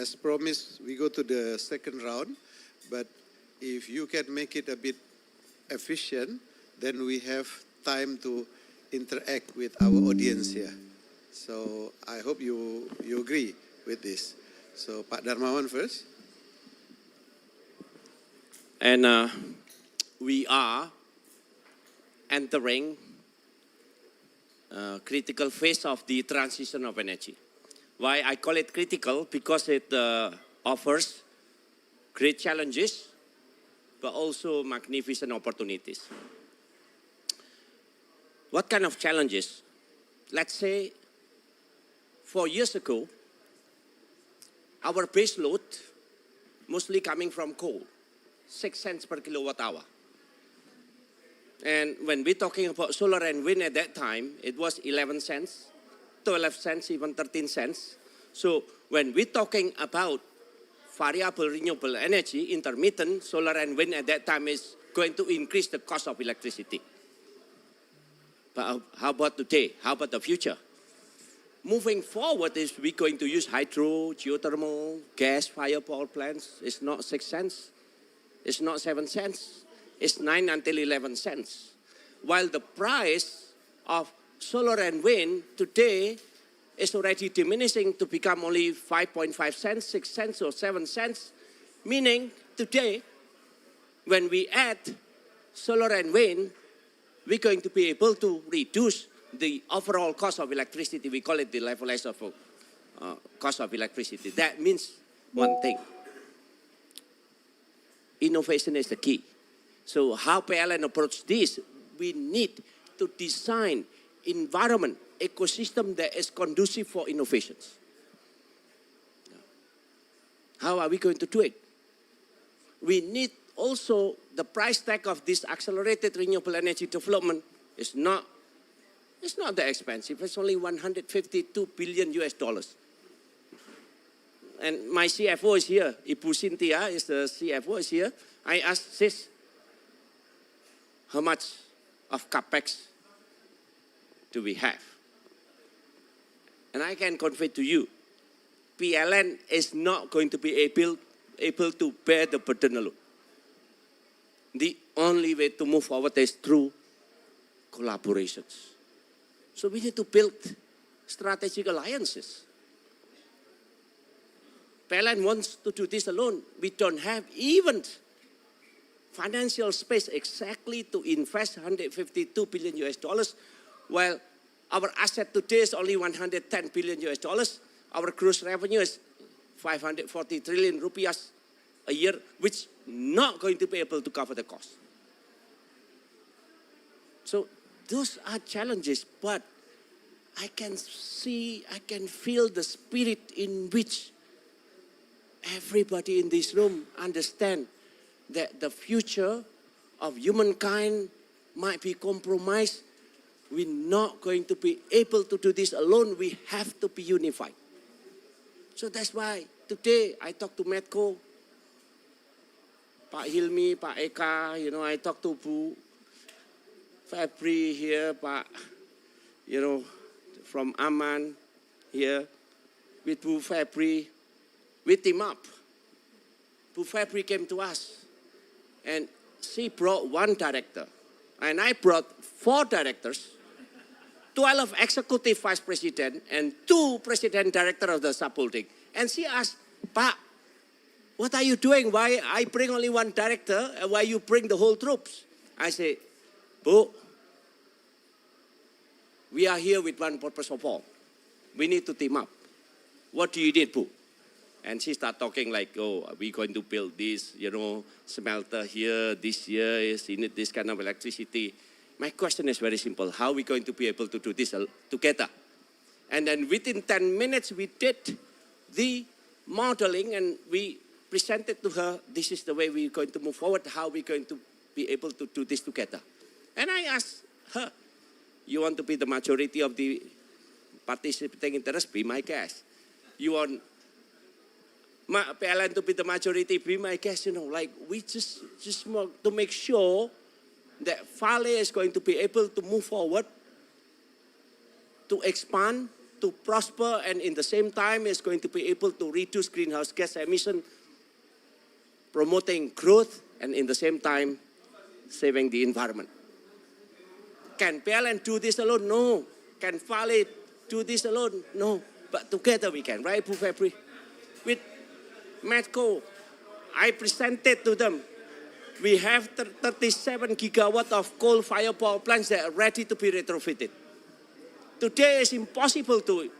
as promised, we go to the second round. But if you can make it a bit efficient, then we have time to interact with our audience here. So I hope you agree with this. So Pak Darmawan first. And we are entering a critical phase of the transition of energy. Why I call it critical? Because it offers great challenges, but also magnificent opportunities. What kind of challenges? Let's say 4 years ago, our base load mostly coming from coal, 6 cents per kilowatt hour. And when we're talking about solar and wind at that time, it was 11 cents, 12 cents, even 13 cents. So when we're talking about variable renewable energy, intermittent, solar and wind at that time is going to increase the cost of electricity. But how about today? How about the future? Moving forward, is we going to use hydro, geothermal, gas-fired power plants. It's not 6 cents. It's not 7 cents. It's 9 until 11 cents. While the price of solar and wind today is already diminishing to become only 5.5 cents, 6 cents, or 7 cents. Meaning today, when we add solar and wind, we're going to be able to reduce the overall cost of electricity. We call it the levelized of cost of electricity. That means one thing. Innovation is the key. So how PLN approach this? We need to design environment, ecosystem that is conducive for innovations. How are we going to do it? We need also the price tag of this accelerated renewable energy development is not that expensive. It's only 152 billion US dollars. And my CFO is here. Ibu Cynthia is the CFO is here. I asked sis, how much of capex do we have? And I can convey to you, PLN is not going to be able to bear the burden alone. The only way to move forward is through collaborations. So we need to build strategic alliances. PLN wants to do this alone. We don't have even financial space exactly to invest 152 billion US dollars, while our asset today is only 110 billion US dollars. Our gross revenue is 540 trillion rupiahs a year, which not going to be able to cover the cost. So those are challenges, but I can see, I can feel the spirit in which everybody in this room understand that the future of humankind might be compromised. We're not going to be able to do this alone. We have to be unified. So that's why today I talked to Medco, Pak Hilmi, Pak Eka, I talked to Bu Febri here, Pak, from Aman here, with Bu Febri, we team up. Bu Febri came to us, and she brought one director, and I brought 4 directors, 12 executive vice president, and 2 president director of the subholding. And she asked, Pak, what are you doing? Why I bring only 1 director, and why you bring the whole troops? I say, Bu, we are here with one purpose of all. We need to team up. What do you need, Bu? And she started talking like, oh, are we going to build this, smelter here, this year, is in it this kind of electricity? My question is very simple. How are we going to be able to do this together? And then within 10 minutes, we did the modeling and we presented to her, this is the way we're going to move forward, how we're going to be able to do this together. And I asked her, you want to be the majority of the participating interest? Be my guest. You want PLN to be the majority? Be my guest. We just want to make sure that Vale is going to be able to move forward, to expand, to prosper, and in the same time is going to be able to reduce greenhouse gas emission, promoting growth, and in the same time saving the environment. Can PLN do this alone? No. Can Vale do this alone? No. But together we can, right, Bu Febri? With Medco, I presented to them, we have 37 gigawatt of coal-fired power plants that are ready to be retrofitted. Today it's impossible to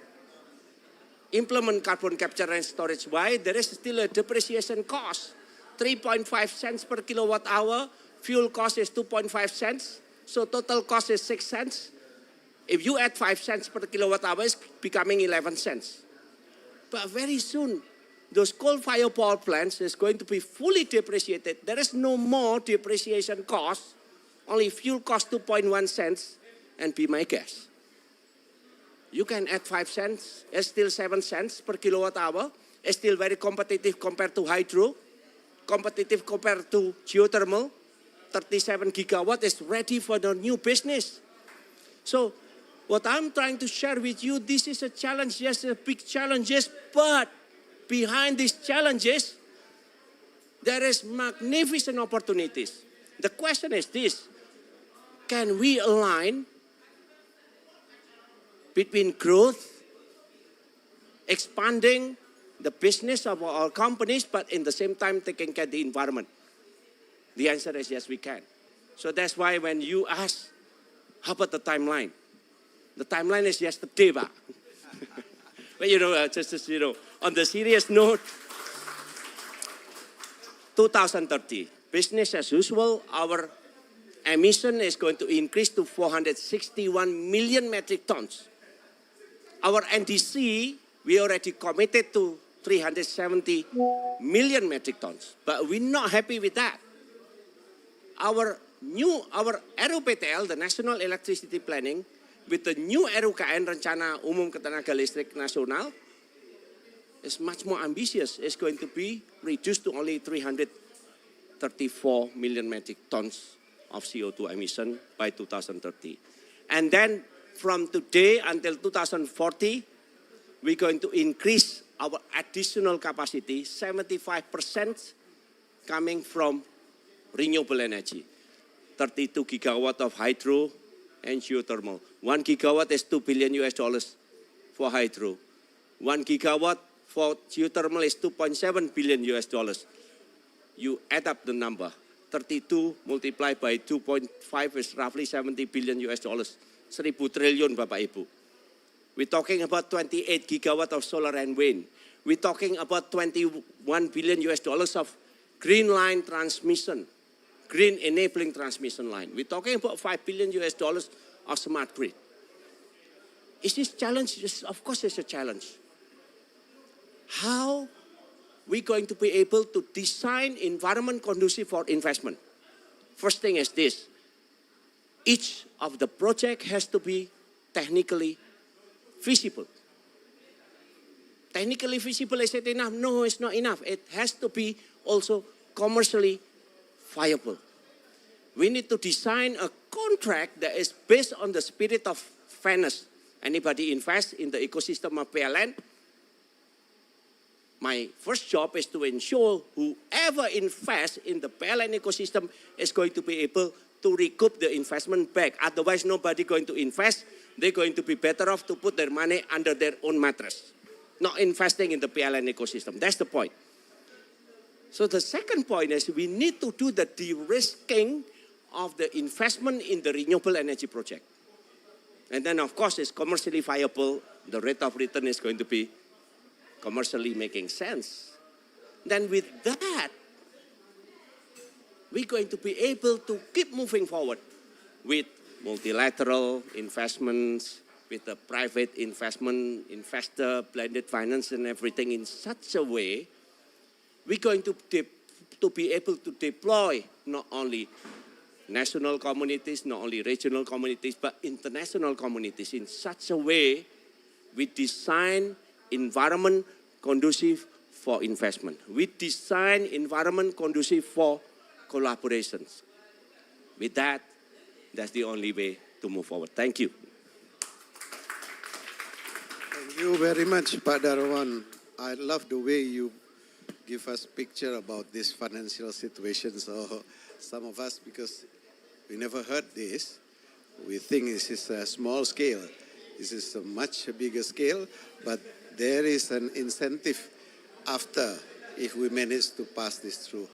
implement carbon capture and storage. Why? There is still a depreciation cost. 3.5 cents per kilowatt hour. Fuel cost is 2.5 cents. So total cost is 6 cents. If you add 5 cents per kilowatt hour, it's becoming 11 cents. But very soon, those coal-fired power plants is going to be fully depreciated. There is no more depreciation cost. Only fuel cost 2.1 cents, and be my guess. You can add 5 cents, it's still 7 cents per kilowatt hour. It's still very competitive compared to hydro, competitive compared to geothermal. 37 gigawatt is ready for the new business. So what I'm trying to share with you, this is a challenge, yes, a big challenges, but behind these challenges, there is magnificent opportunities. The question is this: can we align between growth, expanding the business of our companies, but in the same time taking care of the environment? The answer is yes, we can. So that's why when you ask, how about the timeline? The timeline is yesterday, Pak. But just on the serious note, 2030, business as usual, our emission is going to increase to 461 million metric tons. Our NDC, we already committed to 370 million metric tons, but we're not happy with that. Our RUPTL, the National Electricity Planning, with the new RUKN, Rencana Umum Ketenaga Listrik Nasional, is much more ambitious. It's going to be reduced to only 334 million metric tons of CO2 emission by 2030. And then from today until 2040, we're going to increase our additional capacity, 75% coming from renewable energy. 32 gigawatt of hydro and geothermal. 1 gigawatt is $2 billion for hydro. 1 gigawatt for geothermal is $2.7 billion. You add up the number. 32 multiplied by 2.5 is roughly $70 billion. 1,000 triliun, Bapak Ibu. We're talking about 28 gigawatt of solar and wind. We're talking about $21 billion of green line transmission, green enabling transmission line. We're talking about $5 billion of smart grid. Is this challenge? Yes, of course it's a challenge. How we going to be able to design environment conducive for investment? First thing is this: each of the project has to be technically feasible. Technically feasible, is it enough? No, it's not enough. It has to be also commercially viable. We need to design a contract that is based on the spirit of fairness. Anybody invest in the ecosystem of PLN? My first job is to ensure whoever invests in the PLN ecosystem is going to be able to recoup the investment back. Otherwise, nobody going to invest. They're going to be better off to put their money under their own mattress, not investing in the PLN ecosystem. That's the point. So the second point is we need to do the de-risking of the investment in the renewable energy project. And then, of course, it's commercially viable. The rate of return is going to be commercially making sense. Then with that, we're going to be able to keep moving forward with multilateral investments, with the private investment, investor, blended finance and everything in such a way, we're going to be able to deploy not only national communities, not only regional communities, but international communities in such a way we design environment conducive for investment. We design environment conducive for collaborations. With that, that's the only way to move forward. Thank you. Thank you very much, Pak Darmawan. I love the way you give us picture about this financial situation. So some of us, because we never heard this, we think this is a small scale. This is a much bigger scale, but there is an incentive after if we manage to pass this through.